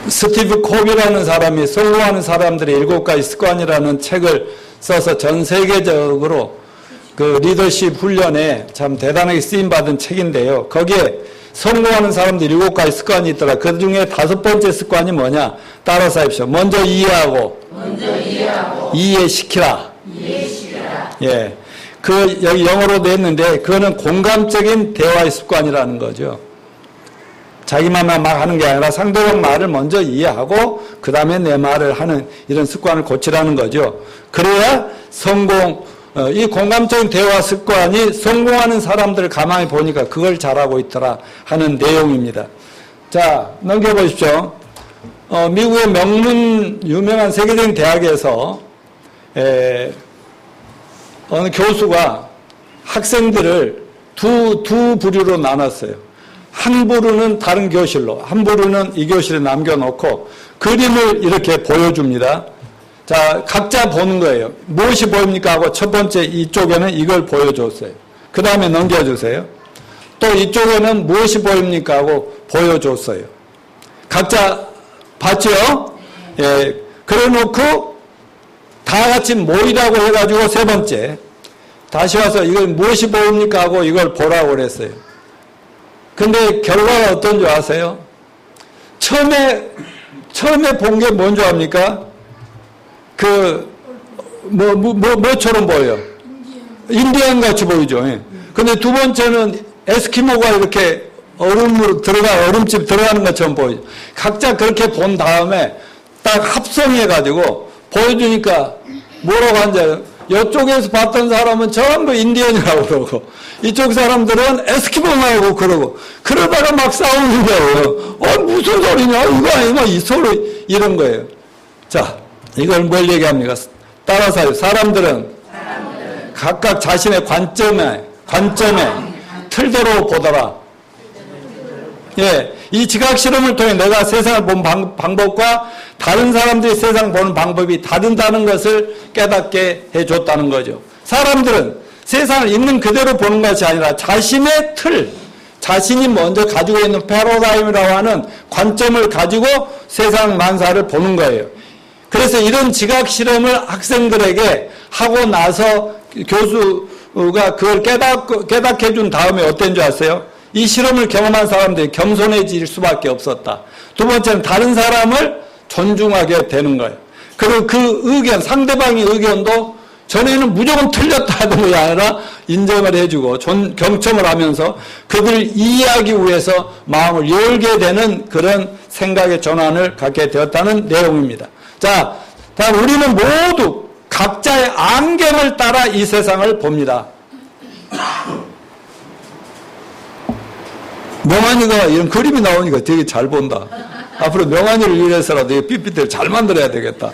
스티브 콥이라는 사람이 성공하는 사람들의 7가지 습관이라는 책을 써서 전 세계적으로 그 리더십 훈련에 참 대단하게 쓰임받은 책인데요. 거기에 성공하는 사람들 7가지 습관이 있더라. 그 중에 5번째 습관이 뭐냐? 따라서 하십시오. 먼저 이해하고 이해시키라. 예. 그, 여기 영어로 냈는데, 그거는 공감적인 대화의 습관이라는 거죠. 자기만 막 하는 게 아니라 상대방 말을 먼저 이해하고, 그 다음에 내 말을 하는 이런 습관을 고치라는 거죠. 그래야 이 공감적인 대화 습관이 성공하는 사람들을 가만히 보니까 그걸 잘하고 있더라 하는 내용입니다. 자, 넘겨보십시오. 미국의 유명한 세계적인 대학에서, 어느 교수가 학생들을 두 부류로 나눴어요. 한 부류는 다른 교실로, 한 부류는 이 교실에 남겨놓고 그림을 이렇게 보여줍니다. 자, 각자 보는 거예요. 무엇이 보입니까? 하고 첫 번째 이쪽에는 이걸 보여줬어요. 그 다음에 넘겨주세요. 또 이쪽에는 무엇이 보입니까? 하고 보여줬어요. 각자 봤죠? 예. 그래 놓고 다 같이 모이라고 해가지고 세 번째. 다시 와서 이걸 무엇이 보입니까? 하고 이걸 보라고 그랬어요. 근데 결과가 어떤지 아세요? 처음에 본 게 뭔지 압니까? 뭐처럼 보여요? 인디언 같이 보이죠. 예. 근데 두 번째는 에스키모가 이렇게 얼음집 들어가는 것처럼 보이죠. 각자 그렇게 본 다음에 딱 합성해가지고 보여주니까 뭐라고 하는지 이쪽에서 봤던 사람은 전부 인디언이라고 그러고 이쪽 사람들은 에스키모라고 그러고 그러다가 막 싸우는 거예요. 무슨 소리냐? 이거 아니면 이 서로 이런 거예요. 자, 이걸 뭘 얘기합니까? 따라서 하요. 사람들은 각각 자신의 관점에 틀대로 보더라. 예, 이 지각 실험을 통해 내가 세상을 본 방법과 다른 사람들이 세상 보는 방법이 다르다는 것을 깨닫게 해줬다는 거죠. 사람들은 세상을 있는 그대로 보는 것이 아니라 자신의 자신이 먼저 가지고 있는 패러다임이라고 하는 관점을 가지고 세상 만사를 보는 거예요. 그래서 이런 지각 실험을 학생들에게 하고 나서 교수가 그걸 깨닫게 해준 다음에 어땠는 줄 아세요? 이 실험을 경험한 사람들이 겸손해질 수밖에 없었다. 두 번째는 다른 사람을 존중하게 되는 거예요. 그리고 그 의견, 상대방의 의견도 전에는 무조건 틀렸다 하던 게 아니라 인정을 해주고 경청을 하면서 그들을 이해하기 위해서 마음을 열게 되는 그런 생각의 전환을 갖게 되었다는 내용입니다. 자, 다음 우리는 모두 각자의 안경을 따라 이 세상을 봅니다. 명환이가 이런 그림이 나오니까 되게 잘 본다. 앞으로 명환이를 위해서라도 이 PPT를 잘 만들어야 되겠다.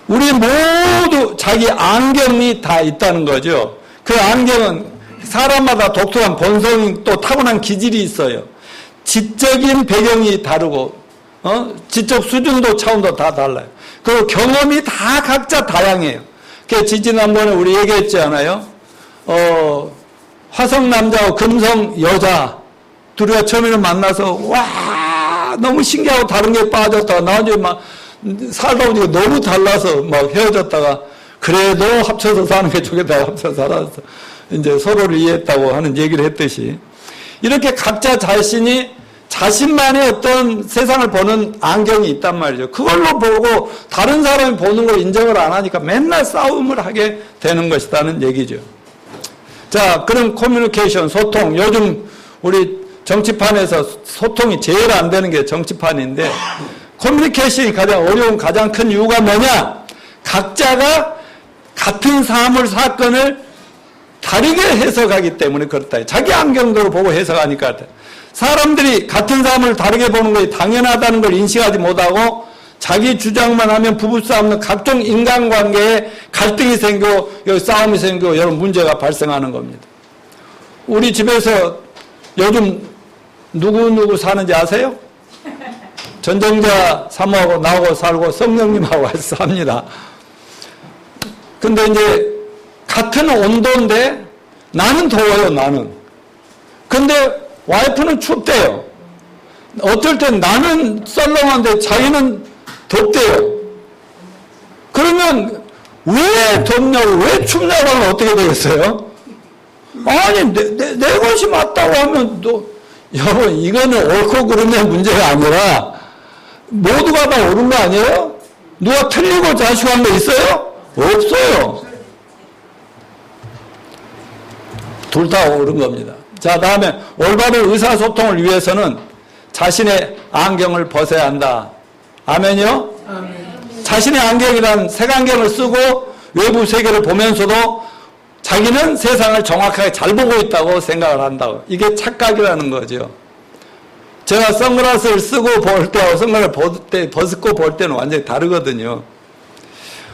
우리 모두 자기 안경이 다 있다는 거죠. 그 안경은 사람마다 독특한 본성이 또 타고난 기질이 있어요. 지적인 배경이 다르고, 지적 수준도 차원도 다 달라요. 그리고 경험이 다 각자 다양해요. 그 지지난번에 우리 얘기했잖아요. 화성 남자와 금성 여자 둘이가 처음에는 만나서 와 너무 신기하고 다른 게 빠졌다가 나중에 막 살다 보니까 너무 달라서 막 헤어졌다가 그래도 합쳐서 사는 게 좋겠다 합쳐서 살아서 이제 서로를 이해했다고 하는 얘기를 했듯이 이렇게 각자 자신만의 어떤 세상을 보는 안경이 있단 말이죠. 그걸로 보고 다른 사람이 보는 걸 인정을 안 하니까 맨날 싸움을 하게 되는 것이라는 얘기죠. 자, 그럼 커뮤니케이션, 소통. 요즘 우리 정치판에서 소통이 제일 안 되는 게 정치판인데 커뮤니케이션이 가장 어려운 가장 큰 이유가 뭐냐? 각자가 같은 사건을 다르게 해석하기 때문에 그렇다. 자기 안경으로 보고 해석하니까 사람들이 같은 사람을 다르게 보는 것이 당연하다는 걸 인식하지 못하고 자기 주장만 하면 부부싸움은 각종 인간관계에 갈등이 생기고 싸움이 생기고 여러 문제가 발생하는 겁니다. 우리 집에서 요즘 누구 사는지 아세요? 전정자 사모하고 나하고 살고 성령님하고 삽니다. 근데 이제 같은 온도인데 나는 더워요, 나는. 근데 와이프는 춥대요. 어떨 땐 나는 썰렁한데 자기는 덥대요. 그러면 왜 덥냐고, 왜 춥냐고 하면 어떻게 되겠어요? 아니, 내 것이 맞다고 하면 여러분, 이거는 옳고 그름의 문제가 아니라 모두가 다 옳은 거 아니에요? 누가 틀리고 자식한 거 있어요? 없어요. 둘 다 옳은 겁니다. 자, 다음에 올바른 의사소통을 위해서는 자신의 안경을 벗어야 한다. 아멘이요? 아멘. 자신의 안경이란 색안경을 쓰고 외부 세계를 보면서도 자기는 세상을 정확하게 잘 보고 있다고 생각을 한다고. 이게 착각이라는 거죠. 제가 선글라스를 쓰고 볼 때하고 선글라스를 벗고 볼 때는 완전히 다르거든요.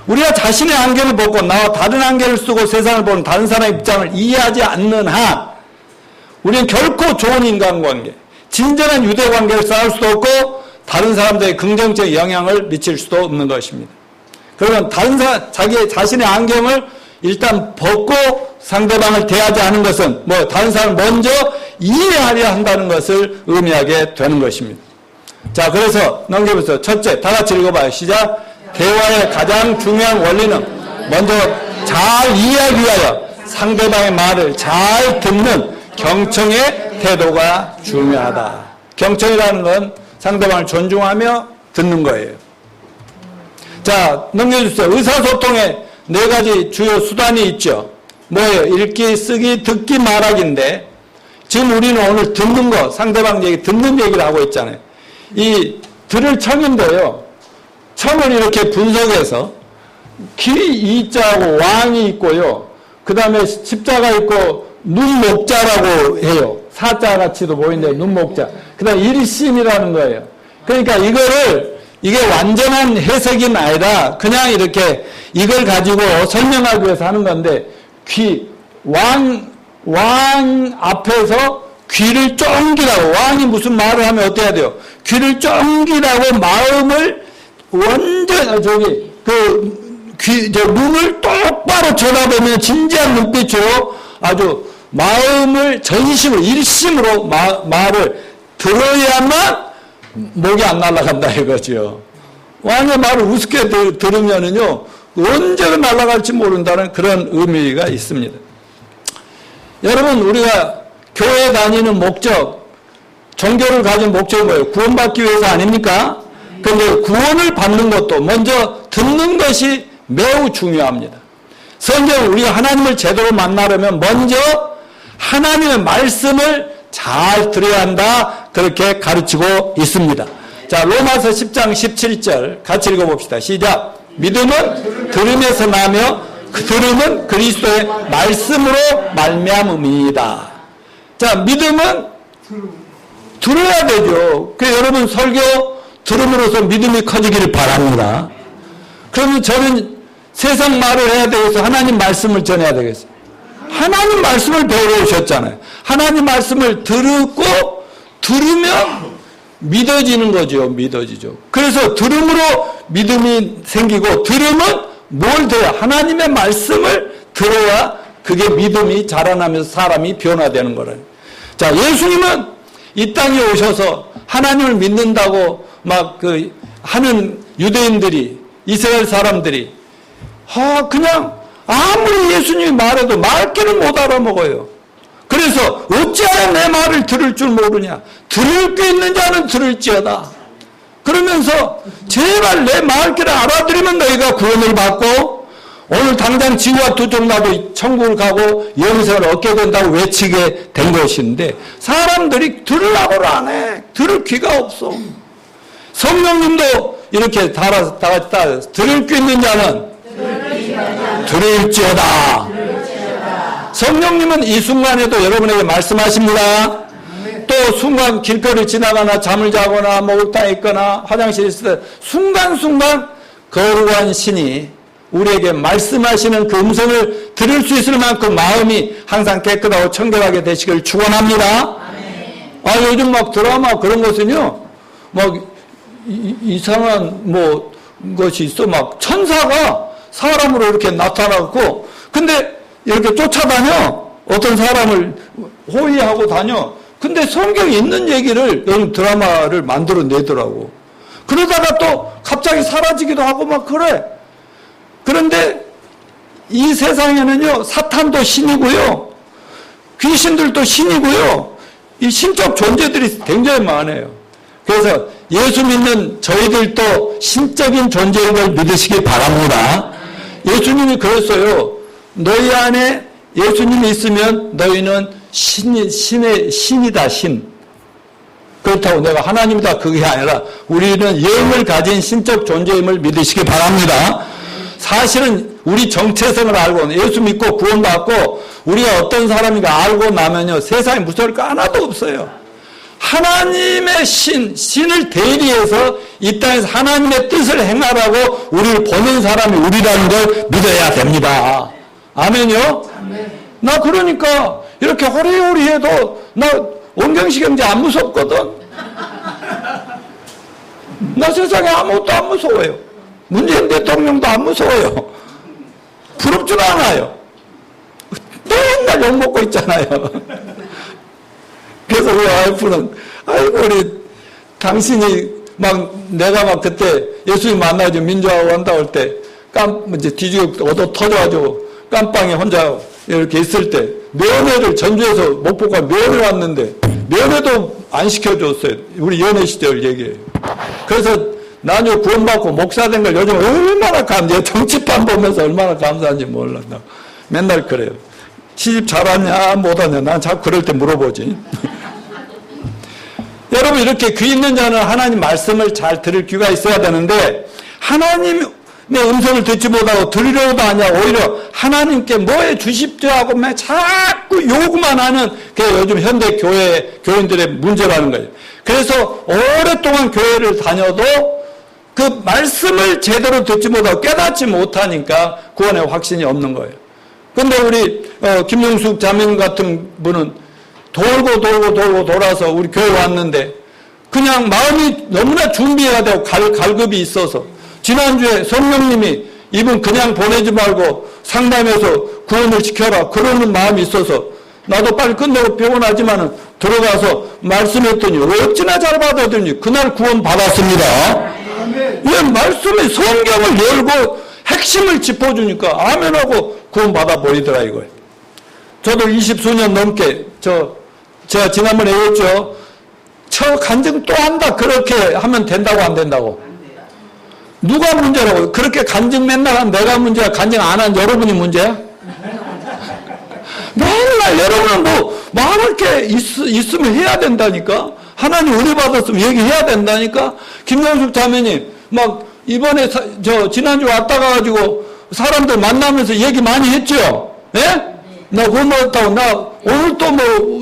우리가 자신의 안경을 벗고 나와 다른 안경을 쓰고 세상을 보는 다른 사람의 입장을 이해하지 않는 한 우리는 결코 좋은 인간관계, 진정한 유대관계를 쌓을 수도 없고 다른 사람들에게 긍정적 영향을 미칠 수도 없는 것입니다. 그러면 자신의 안경을 일단 벗고 상대방을 대하지 않은 것은 다른 사람을 먼저 이해하려 한다는 것을 의미하게 되는 것입니다. 자, 그래서 넘겨보세요. 첫째, 다 같이 읽어봐요. 시작. 대화의 가장 중요한 원리는 먼저 잘 이해하기 위하여 상대방의 말을 잘 듣는 경청의 태도가 중요하다. 경청이라는 건 상대방을 존중하며 듣는 거예요. 자, 넘겨주세요. 의사소통에 4가지 주요 수단이 있죠. 뭐예요? 읽기, 쓰기, 듣기, 말하기인데 지금 우리는 오늘 듣는 거, 상대방 얘기, 듣는 얘기를 하고 있잖아요. 이 들을 청인데요. 청을 이렇게 분석해서 귀, 이자하고 왕이 있고요. 그 다음에 십자가 있고 눈목자라고 해요. 사자같이도 보이는데 눈목자. 그 다음에 일심이라는 거예요. 그러니까 이게 완전한 해석이 아니라 그냥 이렇게 이걸 가지고 설명하기 위해서 하는 건데 왕 앞에서 귀를 쫑기라고, 왕이 무슨 말을 하면 어떻게 해야 돼요? 귀를 쫑기라고 마음을 완전 눈을 똑바로 쳐다보면 진지한 눈빛으로 아주 마음을 전심으로 일심으로 말을 들어야만 목이 안 날아간다 이거죠. 왕의 말을 우습게 들으면은요 언제가 날아갈지 모른다는 그런 의미가 있습니다. 여러분, 우리가 교회 다니는 목적, 종교를 가진 목적은 뭐예요? 구원받기 위해서 아닙니까? 그런데 구원을 받는 것도 먼저 듣는 것이 매우 중요합니다. 성경, 우리가 하나님을 제대로 만나려면 먼저 하나님의 말씀을 잘 들어야 한다, 그렇게 가르치고 있습니다. 자, 로마서 10장 17절 같이 읽어봅시다. 시작. 믿음은 들음에서 나며 그 들음은 그리스도의 말씀으로 말미암음이다. 자, 믿음은 들어야 되죠. 그래서 여러분 설교 들음으로써 믿음이 커지기를 바랍니다. 그러면 저는 세상 말을 해야 되겠어? 하나님 말씀을 전해야 되겠어? 하나님 말씀을 배우러 오셨잖아요. 하나님 말씀을 들으면 믿어지는 거죠. 믿어지죠. 그래서 들음으로 믿음이 생기고, 들으면 뭘 들어야? 하나님의 말씀을 들어야 그게 믿음이 자라나면서 사람이 변화되는 거예요. 자, 예수님은 이 땅에 오셔서 하나님을 믿는다고 하는 유대인들이, 이스라엘 사람들이 그냥 아무리 예수님이 말해도 말귀를 못 알아먹어요. 그래서 어찌하여 내 말을 들을 줄 모르냐? 들을 게 있는 자는 들을지어다. 그러면서 제발 내 말귀를 알아들으면 너희가 구원을 받고 오늘 당장 지구와 두쪽 나도 천국을 가고 영생을 얻게 된다고 외치게 된 것인데, 사람들이 들으라고를 안 해. 들을 귀가 없어. 성령님도 이렇게 다 같이 따라서 들을 귀 있는 자는 들을지어다. 성령님은 이 순간에도 여러분에게 말씀하십니다. 또 순간 길거리 지나가나 잠을 자거나 옥탑에 있거나 화장실에 있을 때 순간순간 거룩한 신이 우리에게 말씀하시는 그 음성을 들을 수 있을 만큼 마음이 항상 깨끗하고 청결하게 되시길 축원합니다. 요즘 드라마 그런 것은요, 이상한 것이 있어. 천사가 사람으로 이렇게 나타나고, 근데 이렇게 쫓아다녀. 어떤 사람을 호위하고 다녀. 근데 성경에 있는 얘기를 여러분 드라마를 만들어 내더라고. 그러다가 또 갑자기 사라지기도 하고 막 그래. 그런데 이 세상에는요, 사탄도 신이고요, 귀신들도 신이고요, 이 신적 존재들이 굉장히 많아요. 그래서 예수 믿는 저희들도 신적인 존재인 걸 믿으시기 바랍니다. 예수님이 그랬어요. 너희 안에 예수님이 있으면 너희는 신의 신이다, 신. 그렇다고 내가 하나님이다 그게 아니라 우리는 영을 가진 신적 존재임을 믿으시기 바랍니다. 사실은 우리 정체성을 알고 예수 믿고 구원받고 우리가 어떤 사람인가 알고 나면요, 세상에 무서울 거 하나도 없어요. 하나님의 신을 대리해서 이 땅에서 하나님의 뜻을 행하라고 우리를 보낸 사람이 우리라는 걸 믿어야 됩니다. 아멘요? 나 그러니까 이렇게 호리호리해도 나 원경식 형제 안 무섭거든. 나 세상에 아무것도 안 무서워요. 문재인 대통령도 안 무서워요. 부럽지도 않아요. 맨날 욕먹고 있잖아요. 그래서 우리 와이프는, 아이고, 우리, 당신이 내가 막 그때 예수님 만나가지고 민주하고 온다 올 때, 이제 뒤지고 얻어 터져가지고 깜빵에 혼자 이렇게 있을 때, 면회를 전주에서 목포가 면회 왔는데, 면회도 안 시켜줬어요. 우리 연애 시절 얘기예요. 그래서 나중에 구원받고 목사 된 걸 요즘 얼마나 정치판 보면서 얼마나 감사한지 몰라. 맨날 그래요. 시집 잘 왔냐, 못 왔냐. 난 자꾸 그럴 때 물어보지. 여러분, 이렇게 귀 있는 자는 하나님 말씀을 잘 들을 귀가 있어야 되는데, 하나님의 음성을 듣지 못하고 들으려고도 하냐, 오히려 하나님께 뭐 해 주십시오 하고 자꾸 요구만 하는 게 요즘 현대 교인들의 문제라는 거예요. 그래서 오랫동안 교회를 다녀도 그 말씀을 제대로 듣지 못하고 깨닫지 못하니까 구원의 확신이 없는 거예요. 근데 우리 김용숙 자매님 같은 분은 돌고 돌아서 우리 교회 왔는데 그냥 마음이 너무나 준비해야 되고 갈급이 있어서 지난주에 성령님이 이분 그냥 보내지 말고 상담해서 구원을 시켜라 그러는 마음이 있어서 나도 빨리 끝내고 피곤하지만은 들어가서 말씀했더니 어찌나 잘 받아들니 그날 구원 받았습니다. 왜 말씀이 성경을 열고 핵심을 짚어주니까 아멘하고 구원 받아버리더라 이거예요. 저도 20수년 넘게 제가 지난번에 얘기했죠. 저 간증 또 한다 그렇게 하면 된다고 안 된다고? 누가 문제라고? 그렇게 간증 맨날 한 내가 문제야? 간증 안 한 여러분이 문제야? 맨날 여러분은 뭐 말할 게 있으면 해야 된다니까? 하나님 은혜 받았으면 얘기해야 된다니까? 김영숙 자매님 막 이번에 지난주 왔다 가가지고 사람들 만나면서 얘기 많이 했죠? 예? 나 고맙다고 나 오늘 또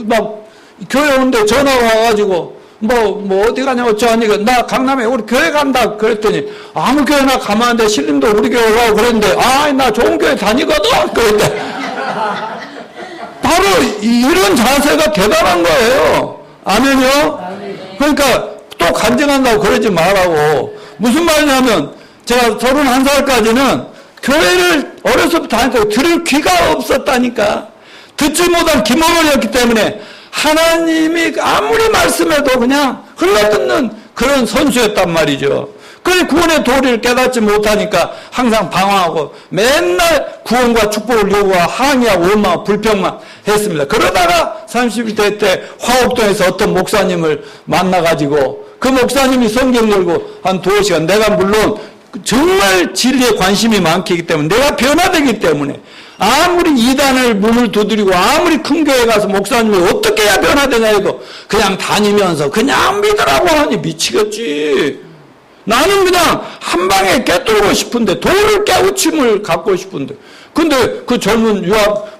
막 교회 오는데 전화 와가지고 뭐 어디 가냐고 어쩌하니까 나 강남에 우리 교회 간다 그랬더니 아무 교회나 가면 안 돼. 신림도 우리 교회 가고 그랬는데 나 좋은 교회 다니거든 그랬대. 바로 이런 자세가 대단한 거예요. 아멘요? 그러니까 또 간증한다고 그러지 말라고. 무슨 말이냐면 제가 31살까지는 교회를 어려서부터 다녔다고 들을 귀가 없었다니까. 듣지 못한 김어머니였기 때문에 하나님이 아무리 말씀해도 그냥 흘러듣는 그런 선수였단 말이죠. 그래 구원의 도리를 깨닫지 못하니까 항상 방황하고 맨날 구원과 축복을 요구하고 항의하고 원망하고 불평만 했습니다. 그러다가 30대 때 화곡동에서 어떤 목사님을 만나가지고 그 목사님이 성경 열고 한 2시간 내가 물론 정말 진리에 관심이 많기 때문에 내가 변화되기 때문에 아무리 이단을 문을 두드리고 아무리 큰 교회 가서 목사님이 어떻게 해야 변화되냐 해도 그냥 다니면서 그냥 믿으라고 하니 미치겠지. 나는 그냥 한 방에 깨뚫고 싶은데 돌을 깨우침을 갖고 싶은데 근데 그 젊은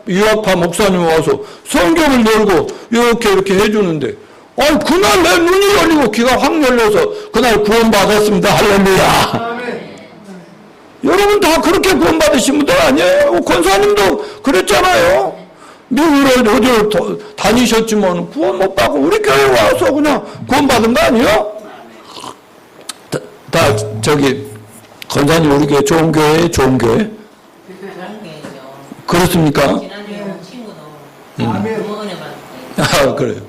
유학파 목사님 와서 성경을 열고 이렇게 해주는데 그날 내 눈이 열리고 귀가 확 열려서 그날 구원받았습니다. 할렐루야. 여러분 다 그렇게 구원받으신 분들 아니에요? 권사님도 그랬잖아요. 미국으로 어디를 다니셨지만 구원 못 받고 우리 교회 와서 그냥 구원받은 거 아니에요? 다 권사님 우리 교회 좋은 교회예요? 좋은 교회? 그렇습니까? 지난주에 친구도 은혜 받았어요. 그래요.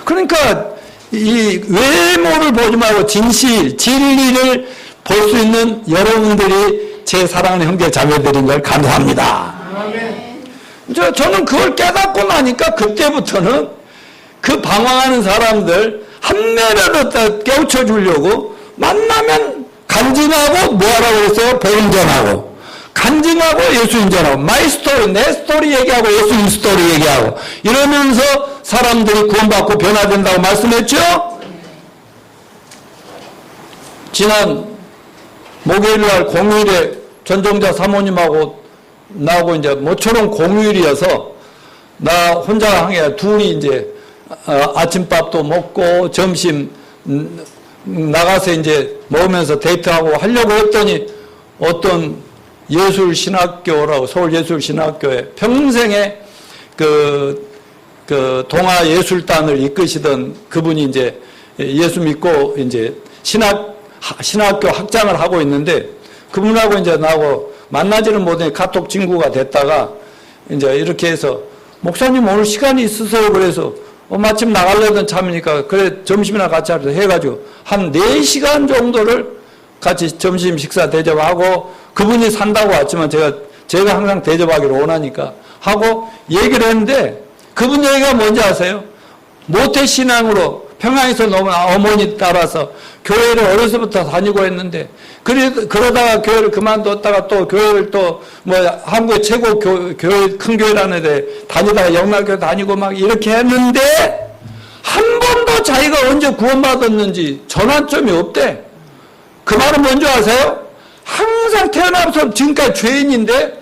그러니까 이 외모를 보지 말고 진실, 진리를 볼 수 있는 여러분들이 제 사랑하는 형제 자매들인 걸 감사합니다. 저는 그걸 깨닫고 나니까 그때부터는 그 방황하는 사람들 한 면으로 깨우쳐 주려고 만나면 간증하고 뭐하라고 그랬어요? 복음 전하고 간증하고 예수님 전하고 마이 스토리, 내 스토리 얘기하고 예수님 스토리 얘기하고 이러면서 사람들이 구원받고 변화된다고 말씀했죠? 지난 목요일날 공휴일에 전종자 사모님하고 나하고 이제 모처럼 공휴일이어서 나 혼자 항해 둘이 이제 아침밥도 먹고 점심 나가서 이제 먹으면서 데이트하고 하려고 했더니 어떤 예술신학교라고 서울예술신학교에 평생에 그 동아예술단을 이끄시던 그분이 이제 예수 믿고 이제 신학교 학장을 하고 있는데 그분하고 이제 나하고 만나지는 못해 카톡 친구가 됐다가 이제 이렇게 해서 목사님 오늘 시간이 있으세요? 그래서 마침 나가려던 참이니까 그래 점심이나 같이 하자 해가지고 한 4시간 정도를 같이 점심 식사 대접하고 그분이 산다고 왔지만 제가 항상 대접하기를 원하니까 하고 얘기를 했는데 그분 얘기가 뭔지 아세요? 모태신앙으로 평양에서 어머니 따라서 교회를 어려서부터 다니고 했는데 그러다가 교회를 그만뒀다가 또 교회를 또 뭐 한국의 최고 교회 큰 교회라는 데 다니다가 영락교회 다니고 막 이렇게 했는데 한 번도 자기가 언제 구원받았는지 전환점이 없대. 그 말은 뭔지 아세요? 항상 태어나서 지금까지 죄인인데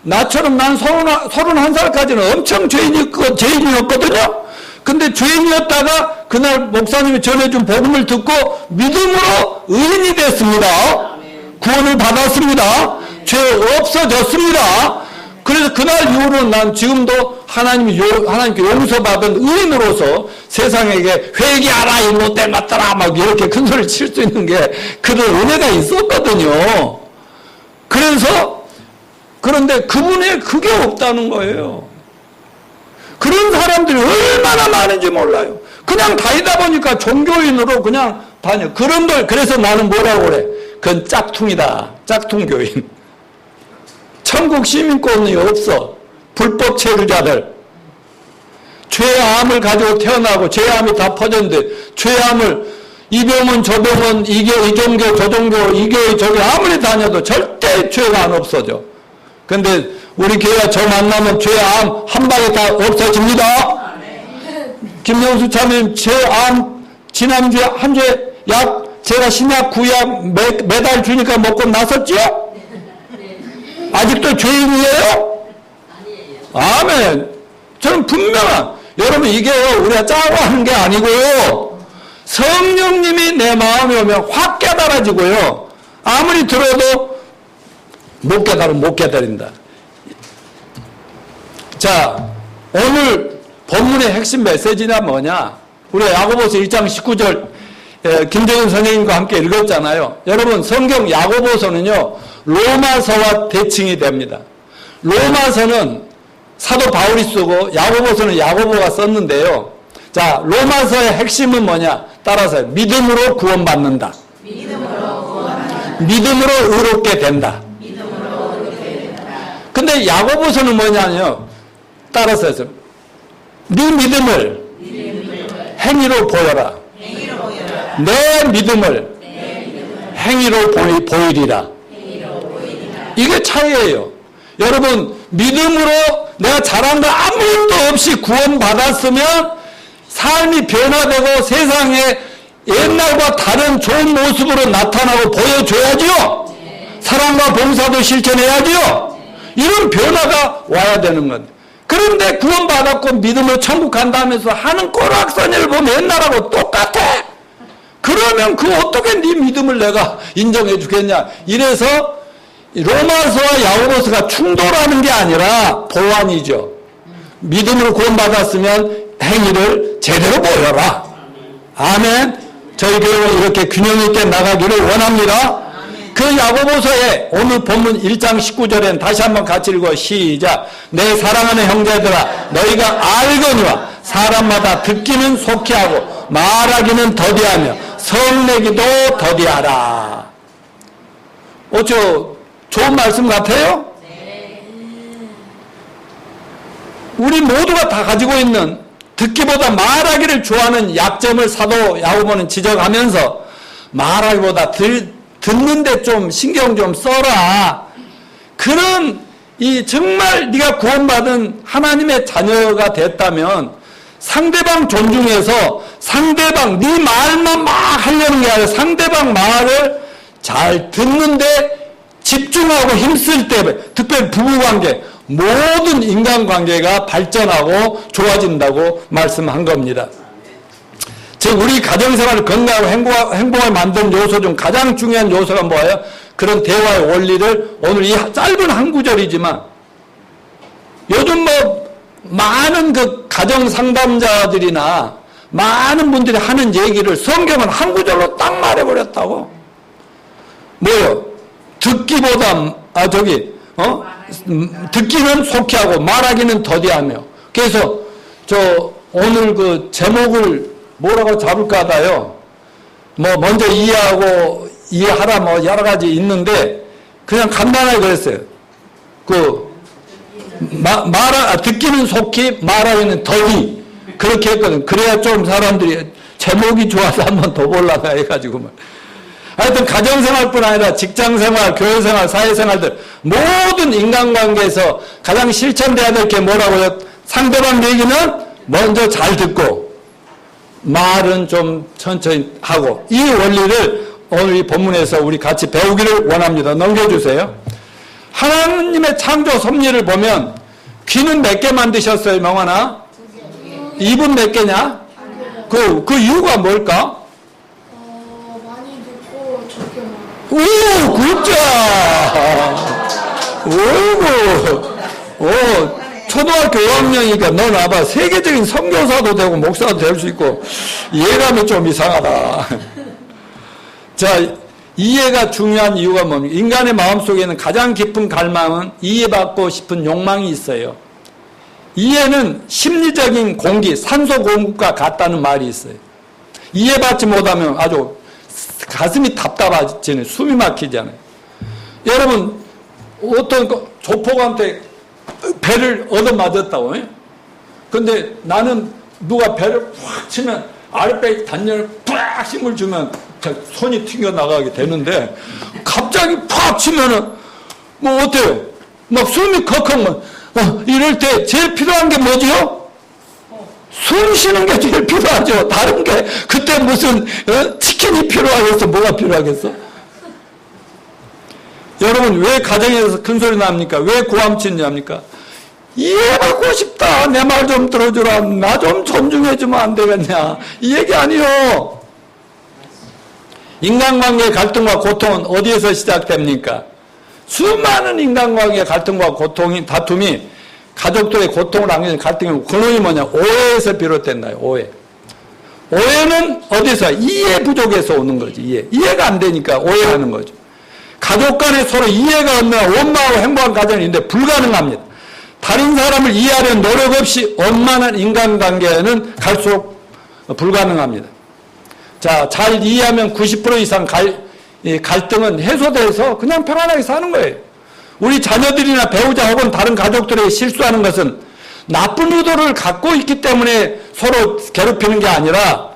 나처럼 난 31살까지는 엄청 죄인이었거든요. 근데 죄인이었다가 그날 목사님이 전해준 복음을 듣고 믿음으로 의인이 됐습니다. 구원을 받았습니다. 죄 없어졌습니다. 그래서 그날 이후로는 난 지금도 하나님께 용서받은 의인으로서 세상에게 회개하라 이 못된 것들아 막 이렇게 큰 소리 칠 수 있는 게 그런 은혜가 있었거든요. 그런데 그분의 그게 없다는 거예요. 그런 사람들이 얼마나 많은지 몰라요. 그냥 다니다 보니까 종교인으로 그냥 다녀. 그래서 나는 뭐라고 그래? 그건 짝퉁이다. 짝퉁교인. 천국 시민권이 없어. 불법 체류자들. 죄암을 가지고 태어나고 죄암이 다 퍼졌는데 죄암을 이 병원 저 병원 이 종교 저 종교 이 교회 저기 아무리 다녀도 절대 죄가 안 없어져. 근데 우리 교회가 저 만나면 죄암 한 방에 다 없어집니다. 김영수 참님 죄암 지난주에 한 주에 약 제가 신약 구약 매달 주니까 먹고 나섰죠? 아직도 죄인이에요? 아멘. 저는 분명한 여러분 이게 우리가 짜고 하는 게 아니고요. 성령님이 내 마음에 오면 확 깨달아지고요. 아무리 들어도 못 깨달린다. 자, 오늘 본문의 핵심 메시지가 뭐냐? 우리가 야고보서 1장 19절 김정은 선생님과 함께 읽었잖아요. 여러분 성경 야고보서는요. 로마서와 대칭이 됩니다. 로마서는 사도 바울이 쓰고 야고보서는 야고보가 썼는데요. 자, 로마서의 핵심은 뭐냐? 따라서 믿음으로 구원받는다. 믿음으로 의롭게 된다. 근데 야고보서는 뭐냐면요. 따라서 해서 네 믿음을 행위로 보여라. 내 믿음을 행위로 보이리라. 이게 차이예요. 여러분 믿음으로 내가 잘한 거 아무것도 없이 구원받았으면 삶이 변화되고 세상에 옛날과 다른 좋은 모습으로 나타나고 보여줘야지요. 사랑과 봉사도 실천해야지요. 이런 변화가 와야 되는 건데 그런데 구원받았고 믿음으로 천국 간다면서 하는 꼬락서니를 보면 옛날하고 똑같아. 그러면 그 어떻게 네 믿음을 내가 인정해 주겠냐. 이래서 로마서와 야고보서가 충돌하는 게 아니라 보완이죠. 믿음으로 구원받았으면 행위를 제대로 보여라. 아멘. 저희 교회는 이렇게 균형 있게 나가기를 원합니다. 그 그 야고보서에 오늘 본문 1장 19절엔 다시 한번 같이 읽어 시작. 내 사랑하는 형제들아 너희가 알거니와 사람마다 듣기는 속히 하고 말하기는 더디하며 성내기도 더디하라. 어쩌 좋은 말씀 같아요? 우리 모두가 다 가지고 있는 듣기보다 말하기를 좋아하는 약점을 사도 야고보는 지적하면서 말하기보다 듣는데 좀 신경 좀 써라. 그런 이 정말 네가 구원받은 하나님의 자녀가 됐다면 상대방 존중해서 상대방 네 말만 막 하려는 게 아니라 상대방 말을 잘 듣는데 집중하고 힘쓸 때 특별히 부부관계 모든 인간관계가 발전하고 좋아진다고 말씀한 겁니다. 즉 우리 가정생활을 건강하고 행복하게 만드는 요소 중 가장 중요한 요소가 뭐예요? 그런 대화의 원리를 오늘 이 짧은 한 구절이지만 요즘 뭐 많은 그 가정 상담자들이나 많은 분들이 하는 얘기를 성경은 한 구절로 딱 말해버렸다고. 뭐요? 듣기보다 듣기는 속히 하고 말하기는 더디하며. 그래서 저 오늘 그 제목을 뭐라고 잡을까 하다요. 뭐 먼저 이해하고 이해하라 뭐 여러 가지 있는데 그냥 간단하게 그랬어요. 듣기는 속히 말하기는 더디 그렇게 했거든. 그래야 좀 사람들이 제목이 좋아서 한 번 더 보려고 해가지고 하여튼 가정생활뿐 아니라 직장생활, 교회생활, 사회생활들 모든 인간관계에서 가장 실천돼야 될 게 뭐라고요? 상대방 얘기는 먼저 잘 듣고 말은 좀 천천히 하고 이 원리를 오늘 이 본문에서 우리 같이 배우기를 원합니다. 넘겨주세요. 하나님의 창조 섭리를 보면 귀는 몇 개 만드셨어요, 명환아? 입은 몇 개냐? 그 이유가 뭘까? 많이 듣고 적게 말하고. 오, 굿자! 오이고, 초등학교 5학년이니까 너 나봐. 세계적인 선교사도 되고 목사도 될 수 있고 이해감이 좀 이상하다. 자, 이해가 중요한 이유가 뭡니까? 인간의 마음속에는 가장 깊은 갈망은 이해받고 싶은 욕망이 있어요. 이해는 심리적인 공기, 산소 공급과 같다는 말이 있어요. 이해받지 못하면 아주 가슴이 답답해지는 숨이 막히잖아요. 여러분 어떤 조폭한테 배를 얻어맞았다고. 근데 나는 누가 배를 확 치면 아랫배 단열을 팍 힘을 주면 손이 튕겨나가게 되는데 갑자기 팍 치면은 뭐 어때요? 막 숨이 컥컥 이럴 때 제일 필요한 게 뭐지요? 숨 쉬는 게 제일 필요하죠. 다른 게 그때 무슨 치킨이 필요하겠어? 뭐가 필요하겠어? 여러분 왜 가정에서 큰 소리 납니까? 왜 고함치냐합니까? 이해하고 싶다. 내 말 좀 들어주라. 나 좀 존중해주면 안 되겠냐. 이 얘기 아니요. 인간관계 갈등과 고통은 어디에서 시작됩니까? 수많은 인간관계 갈등과 다툼이 가족들의 고통을 안기는 갈등의 근원이 뭐냐? 오해에서 비롯된다. 오해. 오해는 어디서? 이해 부족에서 오는 거지. 이해가 안 되니까 오해하는 거죠. 가족 간에 서로 이해가 없는 원만하고 행복한 가정이 있는데 불가능합니다. 다른 사람을 이해하려는 노력 없이 원만한 인간관계는 갈수록 불가능합니다. 자, 잘 이해하면 90% 이상 갈등은 해소돼서 그냥 편안하게 사는 거예요. 우리 자녀들이나 배우자 혹은 다른 가족들에게 실수하는 것은 나쁜 의도를 갖고 있기 때문에 서로 괴롭히는 게 아니라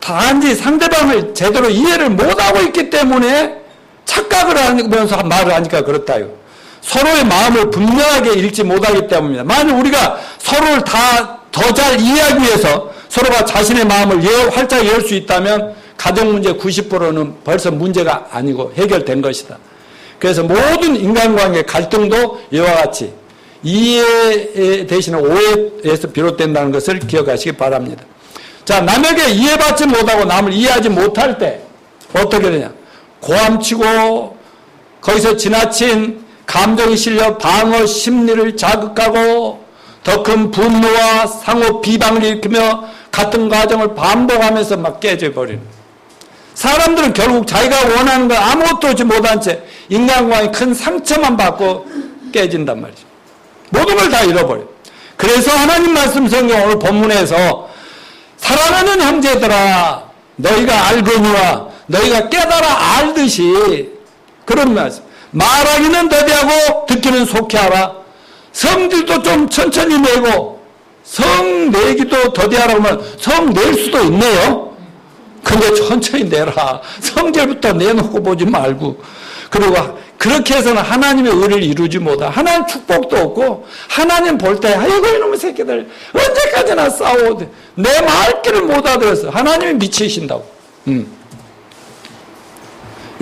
단지 상대방을 제대로 이해를 못하고 있기 때문에 착각을 하면서 말을 하니까 그렇다요. 서로의 마음을 분명하게 읽지 못하기 때문입니다. 만약 우리가 서로를 더 잘 이해하기 위해서 서로가 자신의 마음을 활짝 열 수 있다면 가정 문제 90%는 벌써 문제가 아니고 해결된 것이다. 그래서 모든 인간관계 갈등도 이와 같이 이해 대신에 오해에서 비롯된다는 것을 기억하시기 바랍니다. 자, 남에게 이해받지 못하고 남을 이해하지 못할 때 어떻게 되냐? 고함치고 거기서 지나친 감정이 실려 방어 심리를 자극하고 더 큰 분노와 상호 비방을 일으키며 같은 과정을 반복하면서 막 깨져버리는. 사람들은 결국 자기가 원하는 걸 아무것도 하지 못한 채 인간관계에 큰 상처만 받고 깨진단 말이죠. 모든 걸 다 잃어버려요. 그래서 하나님 말씀 성경 오늘 본문에서 사랑하는 형제들아 너희가 알거니와 너희가 깨달아 알듯이 그런 말씀. 말하기는 더디하고 듣기는 속히 하라. 성질도 좀 천천히 내고 성 내기도 더디하라고 하면 성 낼 수도 있네요. 근데 천천히 내라. 성질부터 내놓고 보지 말고. 그리고 그렇게 해서는 하나님의 의를 이루지 못하. 하나님 축복도 없고 하나님 볼 때 아이고 이놈의 새끼들 언제까지나 싸우고 내 말귀를 못 알아들었어. 하나님이 미치신다고.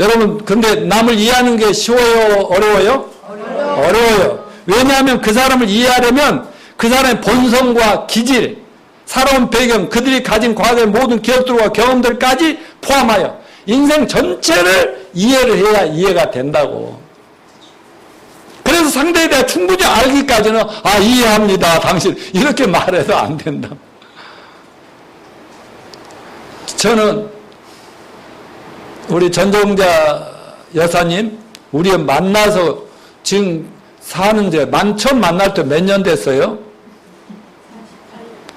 여러분 근데 남을 이해하는 게 쉬워요? 어려워요? 어려워요. 왜냐하면 그 사람을 이해하려면 그 사람의 본성과 기질, 살아온 배경, 그들이 가진 과거의 모든 기억들과 경험들까지 포함하여 인생 전체를 이해를 해야 이해가 된다고. 그래서 상대에 대해 충분히 알기까지는 이해합니다. 당신 이렇게 말해도 안 된다. 저는 우리 전종자 여사님 우리 만나서 지금 사는데 처음 만날 때 몇 년 됐어요?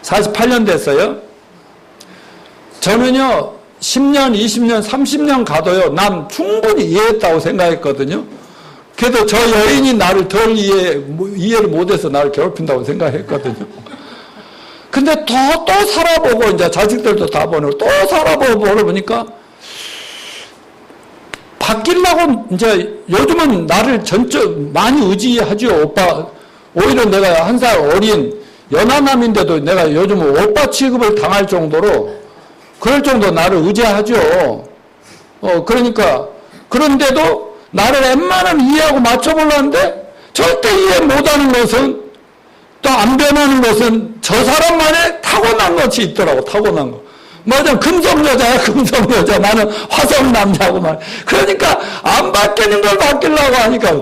48년 됐어요. 저는요 10년, 20년, 30년 가도요 난 충분히 이해했다고 생각했거든요. 그래도 저 여인이 나를 덜 이해를 못해서 나를 괴롭힌다고 생각했거든요. 근데 또 살아보고 이제 자식들도 다 보내고 또 살아보고 보니까 바뀌려고 이제 요즘은 나를 전적 많이 의지하죠. 오빠 오히려 내가 한 살 어린 연하남인데도 내가 요즘 오빠 취급을 당할 정도로 그럴 정도 나를 의지하죠. 그러니까 그런데도 나를 웬만하면 이해하고 맞춰보려는데 절대 이해 못하는 것은 또 안 변하는 것은 저 사람만의 타고난 것이 있더라고. 타고난 거. 맞아. 금속 여자야, 금속 여자. 나는 화성 남자고 말. 그러니까 안 바뀌는 걸 바뀌려고 하니까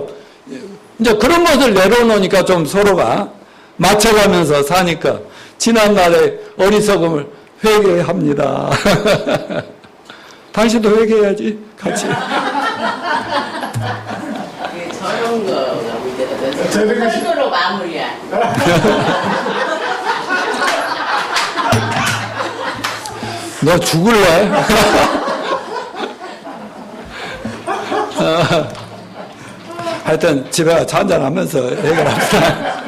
이제 그런 것을 내려놓으니까 좀 서로가 맞춰가면서 사니까 지난날의 어리석음을 회개합니다. 당신도 회개해야지. 같이. 저런 거가 문제가 설교로 마무리야. 너 죽을래? 하여튼 집에 가서 한잔하면서 해결합시다.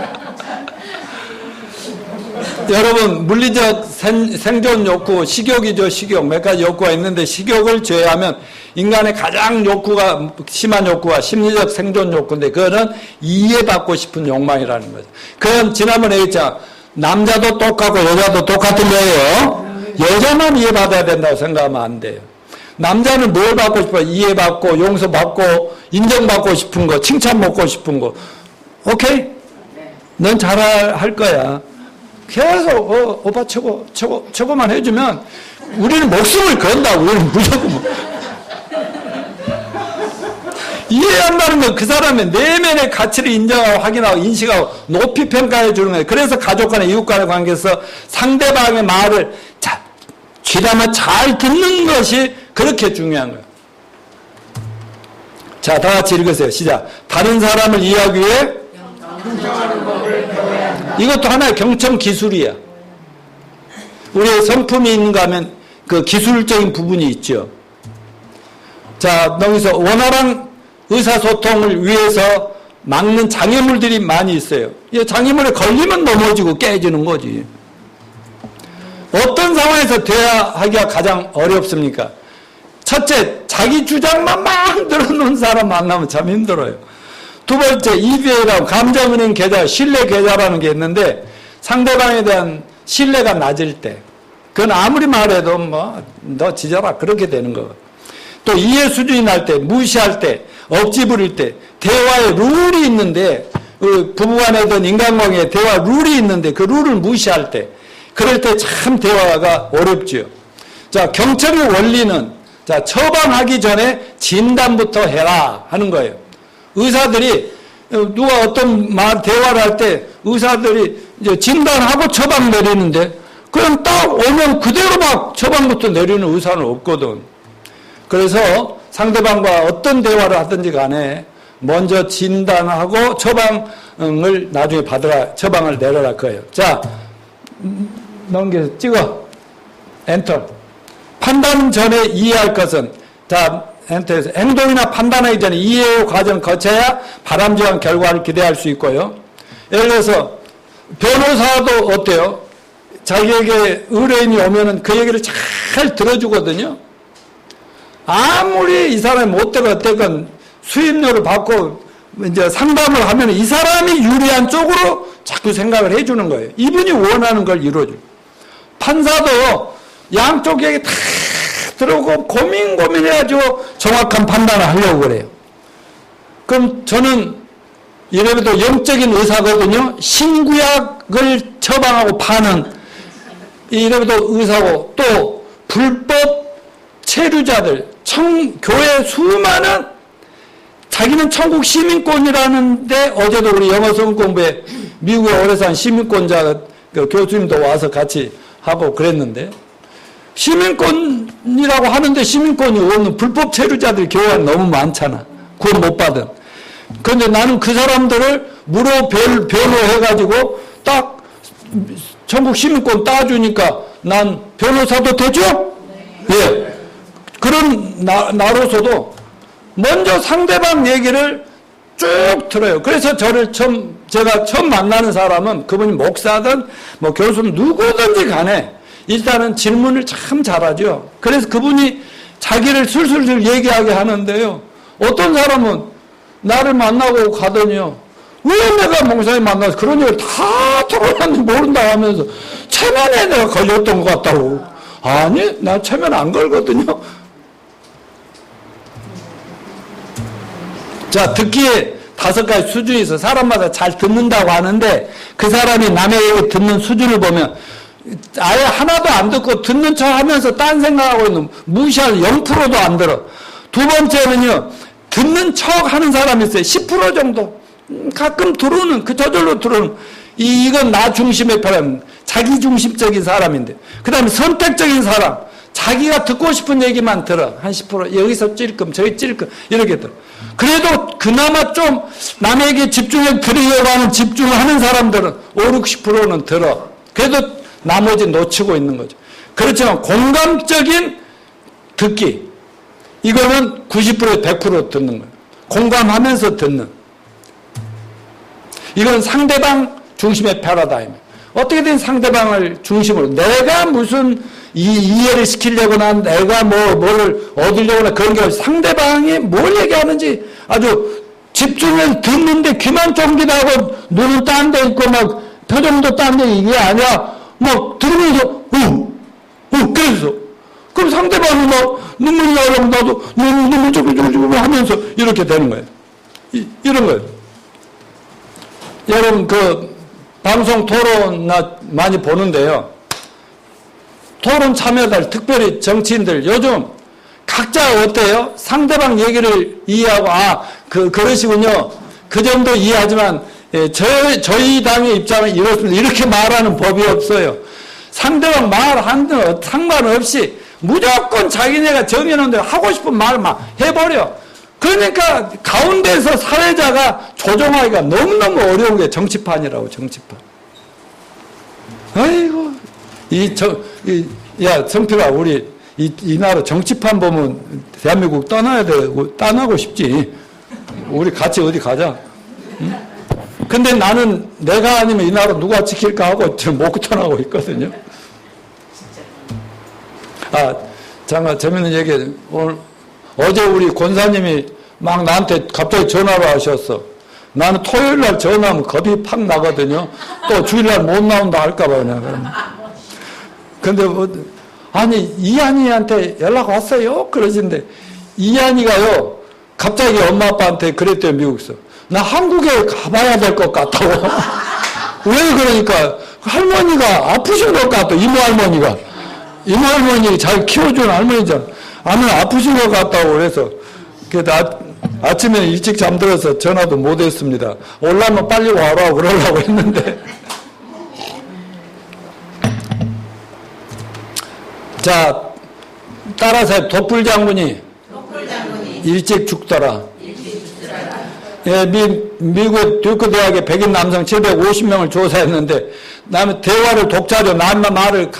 여러분 물리적 생존 욕구, 식욕이죠. 식욕. 몇 가지 욕구가 있는데 식욕을 제외하면 인간의 가장 욕구가 심한 욕구가 심리적 생존 욕구인데 그거는 이해받고 싶은 욕망이라는 거죠. 그건 지난번에 얘기했잖아. 남자도 똑같고 여자도 똑같은 거예요. 여자만 이해받아야 된다고 생각하면 안 돼요. 남자는 뭘 받고 싶어요? 이해받고 용서받고 인정받고 싶은 거, 칭찬 먹고 싶은 거. 오케이? 넌 잘할 거야. 계속 오빠 최고만 해주면 우리는 목숨을 건다. 우리는 무조건 이해한다는 건 그 사람의 내면의 가치를 인정하고 확인하고 인식하고 높이 평가해 주는 거예요. 그래서 가족 간의 이웃 간의 관계에서 상대방의 말을 귀담아 잘 듣는 것이 그렇게 중요한 거예요. 자, 다 같이 읽으세요. 시작. 다른 사람을 이해하기 위해 이것도 하나의 경청 기술이야. 우리의 성품이 있는가 하면 그 기술적인 부분이 있죠. 자, 여기서 원활한 의사소통을 위해서 막는 장애물들이 많이 있어요. 이 장애물에 걸리면 넘어지고 깨지는 거지. 어떤 상황에서 대화하기가 가장 어렵습니까? 첫째, 자기 주장만 막 들어놓은 사람 만나면 참 힘들어요. 두 번째, EBA라고 감정은행 계좌, 신뢰 계좌라는 게 있는데 상대방에 대한 신뢰가 낮을 때 그건 아무리 말해도 너 지져라 그렇게 되는 거. 또 이해 수준이 날 때, 무시할 때, 억지 부릴 때 대화의 룰이 있는데 부부간에든 인간관계에 대화 룰이 있는데 그 룰을 무시할 때 그럴 때 참 대화가 어렵죠. 자, 경청의 원리는 자, 처방하기 전에 진단부터 해라 하는 거예요. 의사들이 누가 어떤 대화를 할 때 의사들이 이제 진단하고 처방 내리는데 그냥 딱 오면 그대로 막 처방부터 내리는 의사는 없거든. 그래서 상대방과 어떤 대화를 하든지 간에 먼저 진단하고 처방을 나중에 받으라, 처방을 내려라 그거예요. 자, 넘겨서 찍어. 엔터. 판단 전에 이해할 것은, 자, 엔터에서 행동이나 판단하기 전에 이해의 과정을 거쳐야 바람직한 결과를 기대할 수 있고요. 예를 들어서 변호사도 어때요? 자기에게 의뢰인이 오면은 그 얘기를 잘 들어주거든요. 아무리 이 사람이 못되고 어쨌건 수임료를 받고 이제 상담을 하면 이 사람이 유리한 쪽으로 자꾸 생각을 해주는 거예요. 이분이 원하는 걸 이루어줘요. 판사도 양쪽 얘기 다 들어오고 고민해가지고 정확한 판단을 하려고 그래요. 그럼 저는 이래도 영적인 의사거든요. 신구약을 처방하고 파는 이래도 의사고, 또 불법 체류자들, 교회 수많은, 자기는 천국 시민권이라는데, 어제도 우리 영어 성경 공부에 미국에 오래 산 시민권자 교수님도 와서 같이 하고 그랬는데, 시민권이라고 하는데 시민권이 없는 불법 체류자들이 교회가 너무 많잖아. 구원 못 받은. 그런데 나는 그 사람들을 무료 변호해가지고 딱 전국 시민권 따주니까 난 변호사도 되죠? 네. 예. 그런 나로서도 먼저 상대방 얘기를 쭉 들어요. 그래서 제가 처음 만나는 사람은 그분이 목사든 뭐 교수든 누구든지 간에 일단은 질문을 참 잘하죠. 그래서 그분이 자기를 술술술 얘기하게 하는데요. 어떤 사람은 나를 만나고 가더니요. 왜 내가 목사님 만나서 그런 얘기를 다 토론하는지 모른다 하면서 체면에 내가 걸렸던 것 같다고. 아니, 나 체면 안 걸거든요. 자, 듣기에 5가지 수준이 있어. 사람마다 잘 듣는다고 하는데 그 사람이 남의 얘기 듣는 수준을 보면 아예 하나도 안 듣고 듣는 척 하면서 딴 생각하고 있는, 무시하는 0%도 안 들어. 두 번째는요, 듣는 척 하는 사람이 있어요. 10% 정도. 가끔 들어오는, 저절로 들어오는. 이건 나 중심의 사람, 자기 중심적인 사람인데. 그 다음에 선택적인 사람. 자기가 듣고 싶은 얘기만 들어. 한 10%. 여기서 찔끔, 저기 찔끔. 이렇게 들어. 그래도 그나마 좀 남에게 집중해 드리려고 하는 집중하는 사람들은 5, 60%는 들어. 그래도 나머지 놓치고 있는 거죠. 그렇지만 공감적인 듣기. 이거는 90%, 100% 듣는 거예요. 공감하면서 듣는. 이건 상대방 중심의 패러다임. 어떻게든 상대방을 중심으로, 내가 무슨 이해를 시키려거나 내가 뭐를 얻으려거나 그런 게 아니라 상대방이 뭘 얘기하는지 아주 집중해서 듣는데 귀만 쫑기다고 눈은 딴 데 있고 막 표정도 딴 데 이게 아니야. 막 들으면서 그래서 그럼 상대방이 막 눈물이 나려고 나도 눈물 쭈글쭈글 하면서 이렇게 되는 거예요. 이런 거예요. 여러분 그 방송 토론나 많이 보는데요. 토론 참여자들, 특별히 정치인들 요즘 각자 어때요? 상대방 얘기를 이해하고 그러시군요. 그 정도 이해하지만 저희 당의 입장은 이렇습니다. 이렇게 말하는 법이 없어요. 상대방 말하는 상관없이 무조건 자기네가 정해놓은 대로 하고 싶은 말만 해버려. 그러니까 가운데서 사회자가 조정하기가 너무너무 어려운 게 정치판이라고, 정치판. 아이고, 야, 성필아, 우리 이 나라 정치판 보면 대한민국 떠나야 되고, 떠나고 싶지. 우리 같이 어디 가자. 응? 근데 나는 내가 아니면 이 나라 누가 지킬까 하고 지금 못 떠나고 있거든요. 잠깐 재밌는 얘기. 어제 우리 권사님이 막 나한테 갑자기 전화를 하셨어. 나는 토요일 날 전화하면 겁이 팍 나거든요. 또 주일날 못 나온다 할까봐 그냥. 근데 아니 이한이한테 연락 왔어요? 그러신데 이한이가요 갑자기 엄마 아빠한테 그랬대요. 미국에서. 나 한국에 가봐야 될 것 같다고. 왜 그러니까 할머니가 아프신 것 같다. 이모 할머니 잘 키워준 할머니잖아. 아프신 것 같다고 그래서 아침에 일찍 잠들어서 전화도 못 했습니다. 올라면 빨리 와라 그러려고 했는데. 자, 따라서 덕불 장군이 일찍 죽더라. 예, 미국 듀크 대학의 백인 남성 750명을 조사했는데, 남의 대화를 독자료, 남의 말을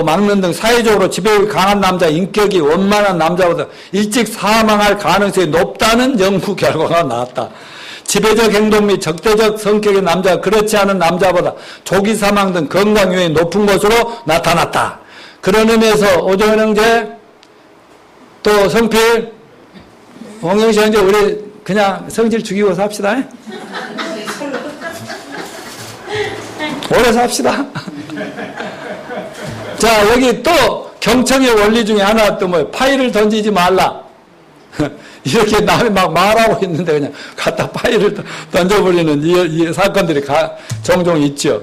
막는 등 사회적으로 지배력이 강한 남자, 인격이 원만한 남자보다 일찍 사망할 가능성이 높다는 연구 결과가 나왔다. 지배적 행동 및 적대적 성격의 남자가 그렇지 않은 남자보다 조기 사망 등 건강 요인이 높은 것으로 나타났다. 그런 의미에서 오정현 형제, 또 성필, 홍영시 형제, 우리 그냥 성질 죽이고 삽시다. 오래 삽시다. 자, 여기 또 경청의 원리 중에 하나 또 뭐예요? 파일을 던지지 말라. 이렇게 남이 막 말하고 있는데 그냥 갖다 파일을 던져버리는 이 사건들이 종종 있죠.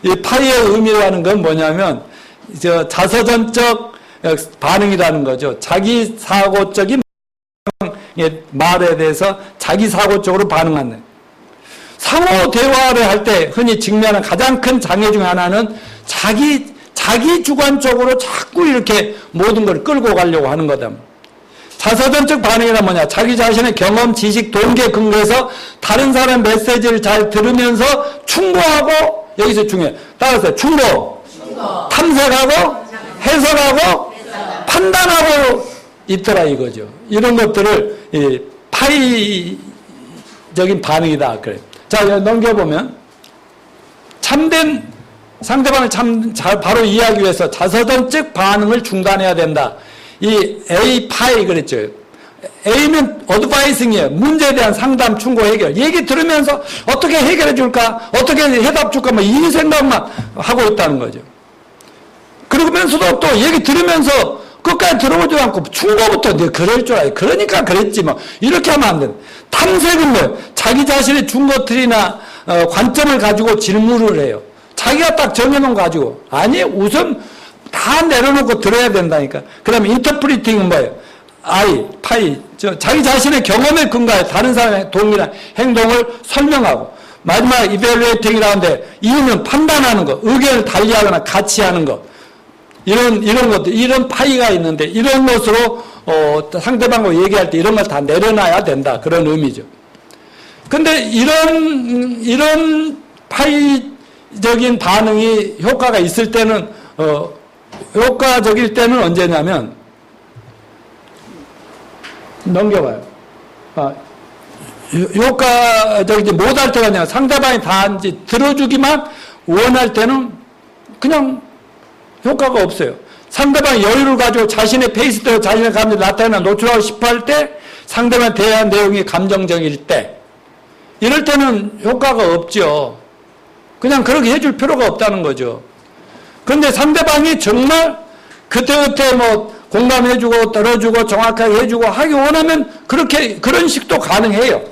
이 파이의 의미라는 건 뭐냐면, 자서전적 반응이라는 거죠. 자기 사고적인 말에 대해서 자기 사고적으로 반응하는. 상호 대화를 할 때 흔히 직면하는 가장 큰 장애 중 하나는 자기 주관적으로 자꾸 이렇게 모든 걸 끌고 가려고 하는 거다. 자서전적 반응이란 뭐냐? 자기 자신의 경험, 지식, 동기에 근거해서 다른 사람 메시지를 잘 들으면서 충고하고, 여기서 중요해. 따라서 충고, 탐색하고, 해석하고, 판단하고 있더라 이거죠. 이런 것들을 파이적인 반응이다. 그래. 자, 넘겨보면 참된 상대방을 바로 이해하기 위해서 자서전적 반응을 중단해야 된다. 이 A 파이 그랬죠. A는 어드바이싱이에요. 문제에 대한 상담, 충고, 해결. 얘기 들으면서 어떻게 해결해 줄까? 어떻게 해답 줄까? 뭐 이 생각만 하고 있다는 거죠. 그러면서도 또 얘기 들으면서 끝까지 들어보지도 않고 충고부터 네 그럴 줄 알아. 그러니까 그랬지 뭐. 이렇게 하면 안 돼. 탐색은 뭐예요? 자기 자신의 중거틀이나 관점을 가지고 질문을 해요. 자기가 딱 정해놓은 거 가지고. 아니, 우선 다 내려놓고 들어야 된다니까. 그 다음에 인터프리팅은 뭐예요? 파이. 자기 자신의 경험에 근거해 다른 사람의 동의나 행동을 설명하고. 마지막 이벨리에이팅이라는데 이유는 판단하는 거, 의견을 달리하거나 같이 하는 거. 이런 것들, 이런 파이가 있는데 이런 것으로 상대방과 얘기할 때 이런 걸 다 내려놔야 된다. 그런 의미죠. 근데 이런 파이적인 반응이 효과가 있을 때는 효과적일 때는 언제냐면 넘겨봐요. 효과적이지 못할 때가 아니라 상대방이 다 이제 들어주기만 원할 때는 그냥 효과가 없어요. 상대방이 여유를 가지고 자신의 페이스대로 자신의 감정을 나타내나 노출하고 싶어 할 때, 상대방에 대한 내용이 감정적일 때, 이럴 때는 효과가 없죠. 그냥 그렇게 해줄 필요가 없다는 거죠. 그런데 상대방이 정말 그때그때 뭐 공감해주고 떨어주고 정확하게 해주고 하기 원하면 그런 식도 가능해요.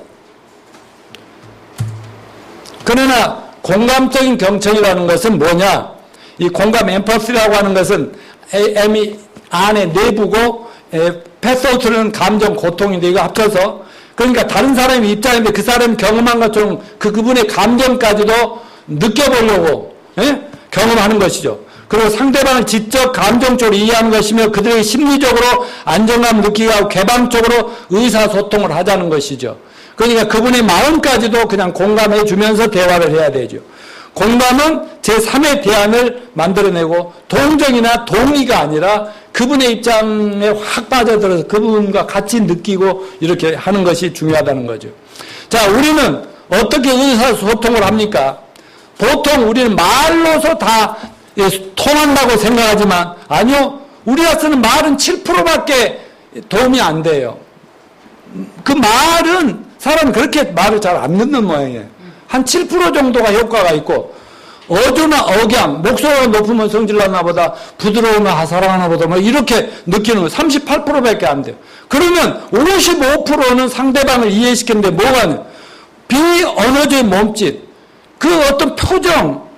그러나 공감적인 경청이라는 것은 뭐냐? 이 공감 엠퍼시라고 하는 것은 M이 안에 내부고 패소트는 감정 고통인데 이거 합쳐서 그러니까 다른 사람의 입장인데 그 사람이 경험한 것처럼 그분의 감정까지도 느껴보려고 경험하는 것이죠. 그리고 상대방을 지적 감정적으로 이해하는 것이며 그들에게 심리적으로 안정감 느끼게 하고 개방적으로 의사소통을 하자는 것이죠. 그러니까 그분의 마음까지도 그냥 공감해 주면서 대화를 해야 되죠. 공감은 제3의 대안을 만들어내고 동정이나 동의가 아니라 그분의 입장에 확 빠져들어서 그분과 같이 느끼고 이렇게 하는 것이 중요하다는 거죠. 자, 우리는 어떻게 의사소통을 합니까? 보통 우리는 말로서 다 통한다고 생각하지만 아니요. 우리가 쓰는 말은 7%밖에 도움이 안 돼요. 그 말은 사람은 그렇게 말을 잘 안 듣는 모양이에요. 한 7% 정도가 효과가 있고 어조나 억양, 목소리가 높으면 성질나나 보다 부드러우면 하사랑하나 보다 뭐 이렇게 느끼는 거 38%밖에 안 돼요. 그러면 55%는 상대방을 이해시키는데 뭐가 있냐? 비언어적인 몸짓, 그 어떤 표정,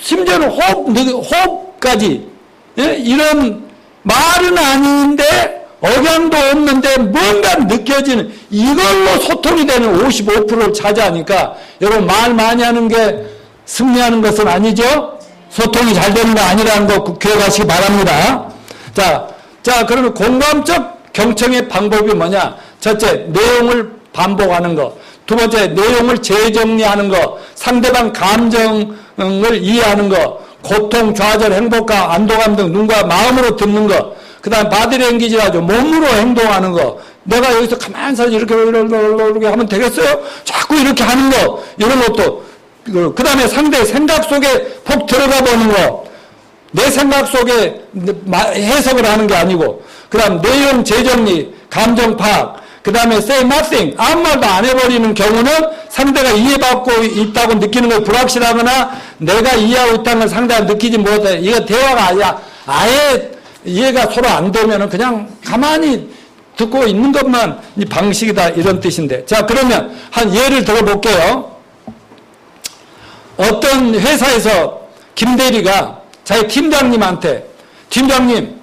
심지어는 호흡까지 이런 말은 아닌데 억양도 없는데 뭔가 느껴지는 이걸로 소통이 되는 55%를 차지하니까 여러분 말 많이 하는 게 승리하는 것은 아니죠? 소통이 잘 되는 거 아니라는 거 기억하시기 바랍니다. 자, 그러면 공감적 경청의 방법이 뭐냐? 첫째, 내용을 반복하는 거. 두 번째, 내용을 재정리하는 거. 상대방 감정을 이해하는 거. 고통, 좌절, 행복감, 안도감 등 눈과 마음으로 듣는 거. 그 다음 바디랭귀지라 하죠. 몸으로 행동하는 거. 내가 여기서 가만히 서 이렇게 하면 되겠어요? 자꾸 이렇게 하는 거. 이런 것도. 그 다음에 상대의 생각 속에 푹 들어가 보는 거. 내 생각 속에 해석을 하는 게 아니고. 그 다음 내용 재정리, 감정 파악. 그 다음에 say nothing. 아무 말도 안 해버리는 경우는 상대가 이해받고 있다고 느끼는 걸 불확실하거나 내가 이해하고 있다는 걸 상대가 느끼지 못해. 이거 대화가 아니야. 아예 이해가 서로 안 되면은 그냥 가만히 듣고 있는 것만 이 방식이다. 이런 뜻인데. 자, 그러면 한 예를 들어볼게요. 어떤 회사에서 김대리가 자기 팀장님한테 팀장님,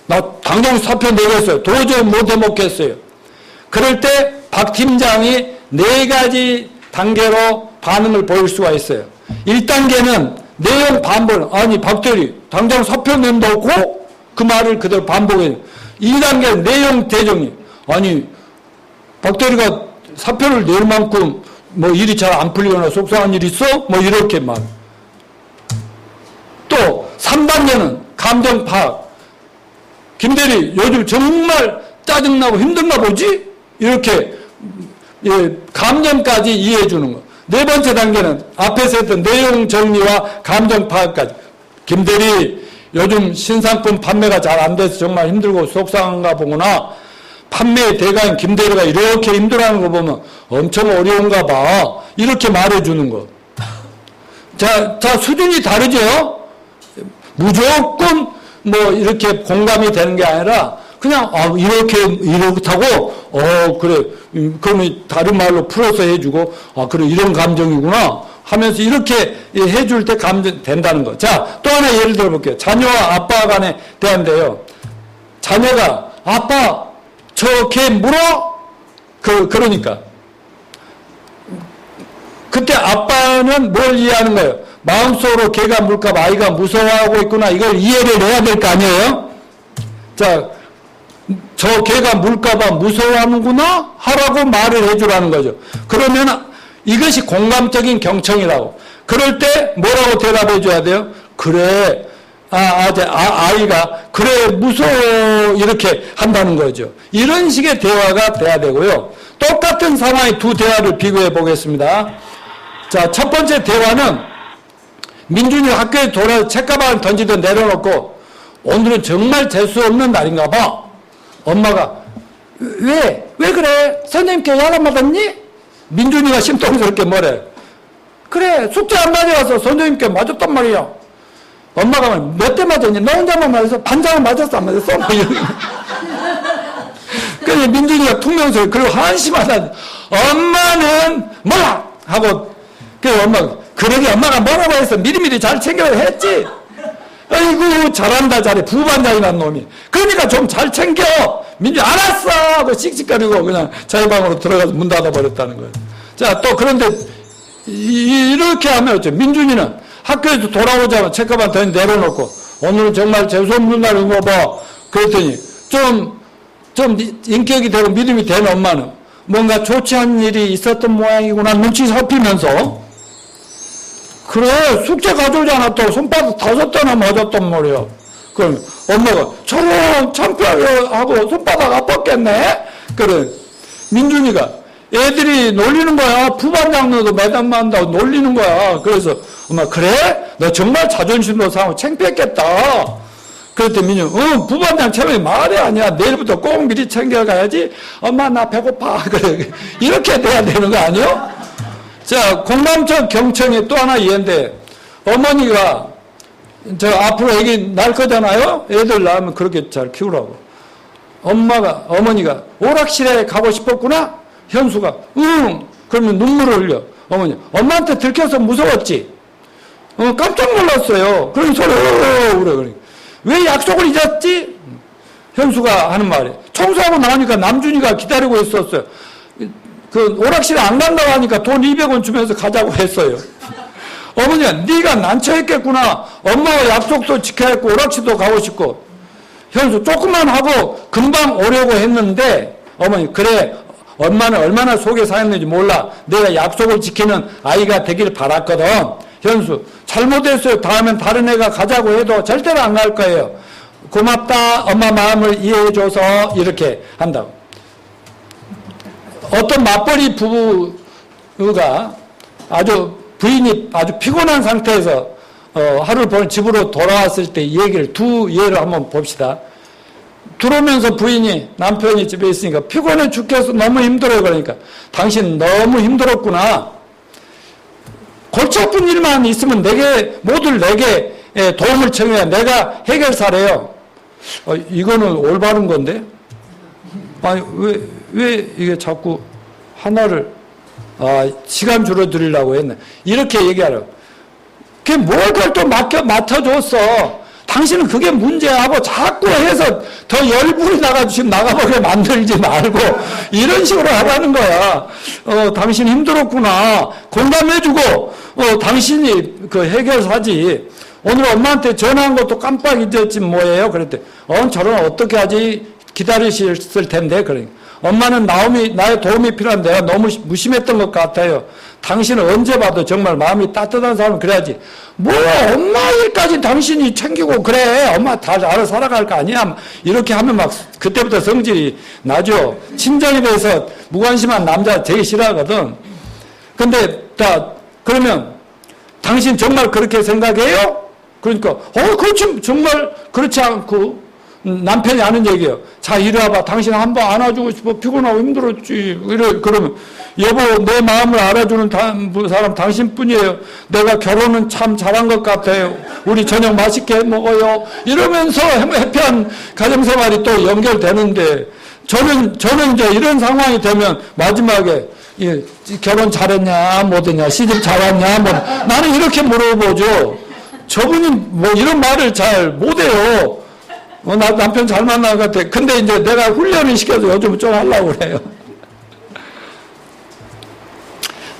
나 당장 사표 내겠어요. 도저히 못 해먹겠어요. 그럴 때 박 팀장이 4가지 단계로 반응을 보일 수가 있어요. 1단계는 내용 반복. 아니 박 대리 당장 사표 낸다고 그 말을 그대로 반복해요. 2단계는 내용 대정리. 아니 박 대리가 사표를 낼 만큼 뭐 일이 잘 안 풀리거나 속상한 일 있어? 뭐 이렇게 말. 또 3단계는 감정 파악. 김대리 요즘 정말 짜증나고 힘든가 보지? 이렇게 감정까지 이해해 주는 거. 4번째 단계는 앞에서 했던 내용 정리와 감정 파악까지. 김대리 요즘 신상품 판매가 잘 안 돼서 정말 힘들고 속상한가 보구나. 판매의 대가인 김대리가 이렇게 힘들어하는 거 보면 엄청 어려운가 봐. 이렇게 말해주는 거. 자, 수준이 다르죠? 무조건 뭐 이렇게 공감이 되는 게 아니라 그냥 이렇다고 그래 그러면 다른 말로 풀어서 해주고 그래 이런 감정이구나 하면서 이렇게 해줄 때 감정 된다는 거. 자, 또 하나 예를 들어볼게요. 자녀와 아빠 간에 대한데요. 자녀가 아빠 저 개 물어? 그러니까 그때 아빠는 뭘 이해하는 거예요? 마음속으로 개가 물까 봐 아이가 무서워하고 있구나. 이걸 이해를 해야 될 거 아니에요? 자, 저 개가 물까 봐 무서워하는구나? 하라고 말을 해주라는 거죠. 그러면 이것이 공감적인 경청이라고. 그럴 때 뭐라고 대답해 줘야 돼요? 그래. 아이가 그래 무서워 이렇게 한다는 거죠. 이런 식의 대화가 돼야 되고요. 똑같은 상황의 두 대화를 비교해 보겠습니다. 자, 첫 번째 대화는 민준이 학교에 돌아서 책가방을 던지듯 내려놓고 오늘은 정말 재수 없는 날인가 봐. 엄마가 왜 그래? 선생님께 야단 맞았니? 민준이가 심통스럽게 뭐래? 그래 숙제 안 가져가서 선생님께 맞았단 말이야. 엄마가 몇 대 맞았니? 너 혼자만 맞았어? 반장은 맞았어? 안 맞았어? 그래서 민준이가 퉁명스럽게 그리고 한심하다. 엄마는 몰라! 하고 그래서 엄마가 그러게 엄마가 뭐라고 했어? 미리미리 잘 챙겨야 했지? 아이고 잘한다 잘해. 부반장이란 놈이. 그러니까 좀 잘 챙겨. 민준이 알았어! 하고 씩씩거리고 그냥 자기 방으로 들어가서 문 닫아버렸다는 거예요. 자, 또 그런데 이렇게 하면 어째 민준이는 학교에서 돌아오자마자 책가방 더 내려놓고 오늘은 정말 재수없는 날인 거 봐. 그랬더니 좀 인격이 되고 믿음이 된 엄마는 뭔가 좋지 않은 일이 있었던 모양이구나 눈치 살피면서 그래 숙제 가져오지 않았다고 손바닥 5대나 맞았단 말이야. 그럼 엄마가 저런 창피하게 하고 손바닥 아팠겠네. 그래 민준이가 애들이 놀리는 거야. 부반장도 매장만다고 놀리는 거야. 그래서 엄마 그래? 너 정말 자존심도 상하고 창피했겠다. 그랬더니 민준 부반장 체면이 말이 아니야. 내일부터 꼭 미리 챙겨가야지. 엄마 나 배고파. 그래 이렇게 돼야 되는 거 아니요? 자, 공감적 경청의 또 하나 이해인데 어머니가 저 앞으로 애기 낳을 거잖아요. 애들 낳으면 그렇게 잘 키우라고. 어머니가 오락실에 가고 싶었구나. 현수가 그러면 눈물을 흘려. 어머니 엄마한테 들켜서 무서웠지. 깜짝 놀랐어요. 그런 소리 그래. 왜 약속을 잊었지? 현수가 하는 말이 청소하고 나오니까 남준이가 기다리고 있었어요. 그 오락실에 안 간다고 하니까 돈 200원 주면서 가자고 했어요. 어머니가 네가 난처했겠구나. 엄마가 약속도 지켜야 했고 오락실도 가고 싶고. 현수 조금만 하고 금방 오려고 했는데 어머니 그래 엄마는 얼마나 속에 상했는지 몰라. 내가 약속을 지키는 아이가 되길 바랐거든. 현수 잘못했어요. 다음엔 다른 애가 가자고 해도 절대로 안 갈 거예요. 고맙다. 엄마 마음을 이해해줘서 이렇게 한다고. 어떤 맞벌이 부부가 아주 부인이 아주 피곤한 상태에서 하루를 보내 집으로 돌아왔을 때 이 얘기를 두 예를 한번 봅시다. 들어오면서 부인이 남편이 집에 있으니까 피곤해 죽겠어. 너무 힘들어요. 그러니까 당신 너무 힘들었구나. 골치 아픈 일만 있으면 모두 내게 도움을 청해야 내가 해결사래요. 이거는 올바른 건데? 아니, 왜 이게 자꾸 하나를, 시간 줄여드리려고 했네. 이렇게 얘기하라고. 그게 뭘 그걸 또 맡아줬어. 당신은 그게 문제야 하고 자꾸 해서 더 열불이 나가지고 지금 나가버리게 만들지 말고 이런 식으로 하라는 거야. 당신 힘들었구나. 공감해주고, 당신이 그 해결사지. 오늘 엄마한테 전화한 것도 깜빡 잊었지 뭐예요? 그랬더니 저런 어떻게 하지? 기다리셨을 텐데. 그러니까 엄마는 나의 도움이 필요한데 내가 너무 무심했던 것 같아요. 당신은 언제 봐도 정말 마음이 따뜻한 사람은 그래야지. 뭐야 엄마 일까지 당신이 챙기고 그래. 엄마 다 알아서 살아갈 거 아니야. 이렇게 하면 막 그때부터 성질이 나죠. 친정에 대해서 무관심한 남자 되게 싫어하거든. 근데 그러면 당신 정말 그렇게 생각해요? 그러니까 그렇지 정말 그렇지 않고 남편이 하는 얘기예요. 자 이리 와봐. 당신 한 번 안아주고 싶어. 피곤하고 힘들었지. 그러면 여보 내 마음을 알아주는 사람 당신뿐이에요. 내가 결혼은 참 잘한 것 같아요. 우리 저녁 맛있게 먹어요. 이러면서 해피한 가정생활이 또 연결되는데 저는 이제 이런 상황이 되면 마지막에 결혼 잘했냐 못했냐 시집 잘 왔냐 뭐 나는 이렇게 물어보죠. 저분이 뭐 이런 말을 잘 못해요. 나 남편 잘 만난 것 같아. 근데 이제 내가 훈련을 시켜서 요즘 좀 하려고 그래요.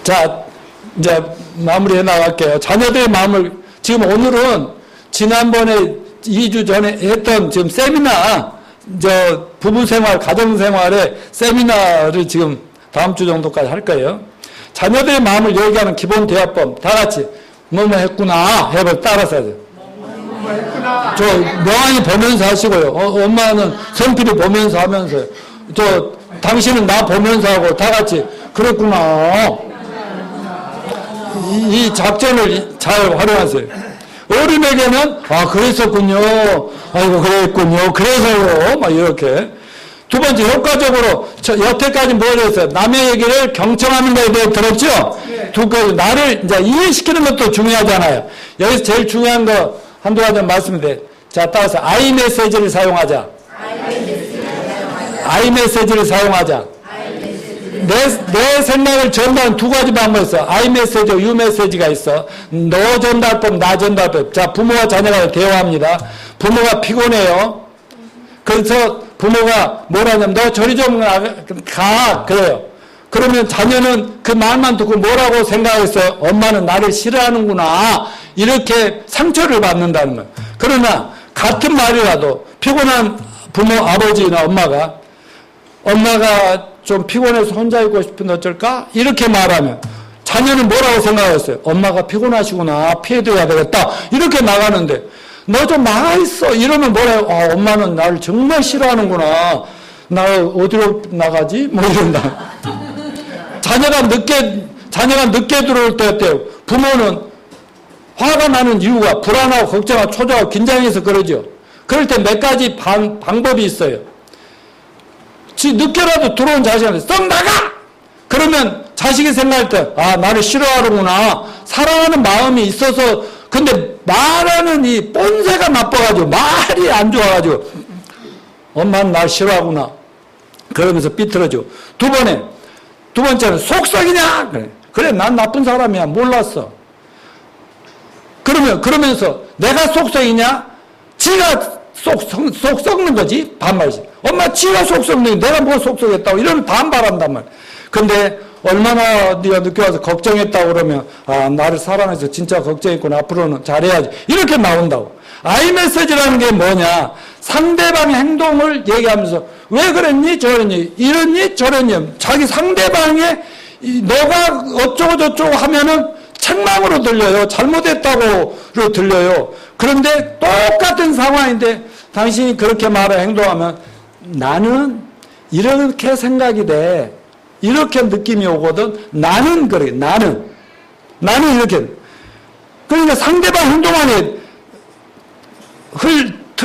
자, 이제 마무리해 나갈게요. 자녀들의 마음을, 지금 오늘은 지난번에 2주 전에 했던 지금 세미나, 부부생활, 가정생활의 세미나를 지금 다음 주 정도까지 할 거예요. 자녀들의 마음을 얘기하는 기본 대화법, 다 같이, 뭐뭐 했구나, 해볼 따라서 하죠. 저 명안히 보면서 하시고요. 엄마는 성필이 보면서 하면서요. 당신은 나 보면서 하고 다 같이 그랬구나. 이 작전을 잘 활용하세요. 어린에게는 그랬었군요. 아이고 그랬군요. 그래서요. 막 이렇게. 두 번째 효과적으로 여태까지 뭘 했어요? 남의 얘기를 경청하는 거에 대해 들었죠? 두 가지 나를 이제 이해시키는 것도 중요하잖아요. 여기서 제일 중요한 거 한두 가지 말씀드려요. 자, 따라서 아이메시지를 사용하자. 아이메시지를 사용하자. 내 생각을 전달하는 두 가지 방법이 있어. 아이메시지와 유메시지가 있어. 너 전달법, 나 전달법. 자, 부모와 자녀가 대화합니다. 부모가 피곤해요. 그래서 부모가 뭐라냐면 너 저리 좀 가. 그래요. 그러면 자녀는 그 말만 듣고 뭐라고 생각했어요? 엄마는 나를 싫어하는구나. 이렇게 상처를 받는다는 거예요. 그러나 같은 말이라도 피곤한 부모, 아버지나 엄마가 좀 피곤해서 혼자 있고 싶은데 어쩔까? 이렇게 말하면 자녀는 뭐라고 생각했어요? 엄마가 피곤하시구나. 피해드려야 되겠다. 이렇게 나가는데 너 좀 나가있어. 이러면 뭐래요? 엄마는 나를 정말 싫어하는구나. 나 어디로 나가지? 뭐 이런다. 자녀가 늦게 들어올 때 어때요? 부모는 화가 나는 이유가 불안하고 걱정하고 초조하고 긴장해서 그러죠. 그럴 때 몇 가지 방법이 있어요. 늦게라도 들어온 자식한테 썩 나가! 그러면 자식이 생각할 때 나를 싫어하는구나. 사랑하는 마음이 있어서 근데 말하는 이 뻔세가 나빠가지고 말이 안 좋아가지고 엄마는 날 싫어하구나. 그러면서 삐뚤어져. 두 번째는 속썩이냐? 그래 난 나쁜 사람이야. 몰랐어. 그러면서 내가 속썩이냐? 지가 속 썩는 거지. 반말이지. 엄마 지가 속 썩는 내가 뭐 속썩였다고 이러면 반발한단 말이야. 근데 얼마나 네가 늦게 와서 걱정했다고 그러면 나를 사랑해서 진짜 걱정했구나. 앞으로는 잘해야지. 이렇게 나온다고. 아이메시지라는 게 뭐냐? 상대방의 행동을 얘기하면서 왜 그랬니 저랬니 이랬니 저랬니 자기 상대방의 너가 어쩌고 저쩌고 하면은 책망으로 들려요. 잘못했다고 들려요. 그런데 똑같은 상황인데 당신이 그렇게 말해 행동하면 나는 이렇게 생각이 돼. 이렇게 느낌이 오거든. 나는 그래. 나는 이렇게. 그러니까 상대방 행동 안에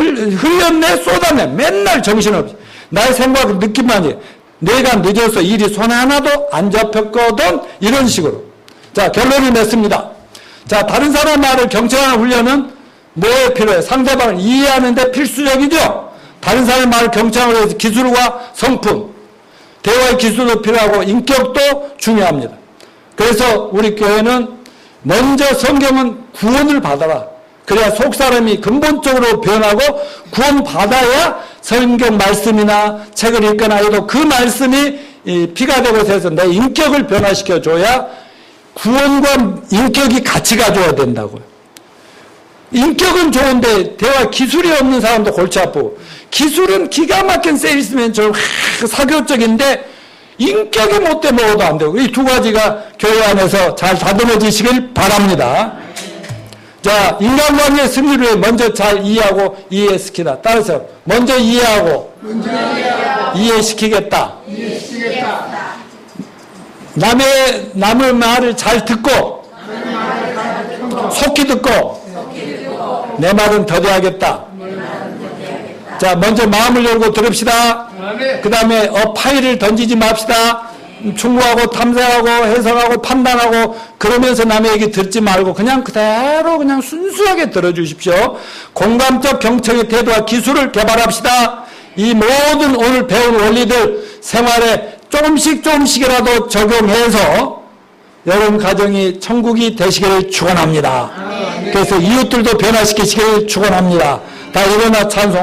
흘렸네 쏟아내. 맨날 정신없이. 나의 생각을 느낌만 해. 내가 늦어서 일이 손에 하나도 안 잡혔거든. 이런 식으로. 자, 결론을 냈습니다. 자, 다른 사람 말을 경청하는 훈련은 뭐에 필요해? 상대방을 이해하는데 필수적이죠? 다른 사람 말을 경청하기 위해서 기술과 성품, 대화의 기술도 필요하고 인격도 중요합니다. 그래서 우리 교회는 먼저 성경은 구원을 받아라. 그래야 속 사람이 근본적으로 변하고 구원받아야 성경 말씀이나 책을 읽거나 해도 그 말씀이 피가 되고 해서 내 인격을 변화시켜줘야 구원과 인격이 같이 가줘야 된다고요. 인격은 좋은데 대화 기술이 없는 사람도 골치 아프고 기술은 기가 막힌 세일스맨처럼 사교적인데 인격이 못돼 먹어도 안 되고 이 두 가지가 교회 안에서 잘 다듬어지시길 바랍니다. 자, 인간관계의 승리를 위해 먼저 잘 이해하고 이해시키다. 따라서 먼저 이해하고 이해시키겠다. 남의 말을 잘 듣고 속히 듣고 내 말은 더디하겠다. 자, 먼저 마음을 열고 들읍시다. 그 다음에 파일을 던지지 맙시다. 충고하고 탐색하고 해석하고 판단하고 그러면서 남의 얘기 듣지 말고 그냥 그대로 그냥 순수하게 들어주십시오. 공감적 경청의 태도와 기술을 개발합시다. 이 모든 오늘 배운 원리들 생활에 조금씩이라도 적용해서 여러분 가정이 천국이 되시기를 축원합니다. 그래서 이웃들도 변화시키시기를 축원합니다. 다 일어나 찬송.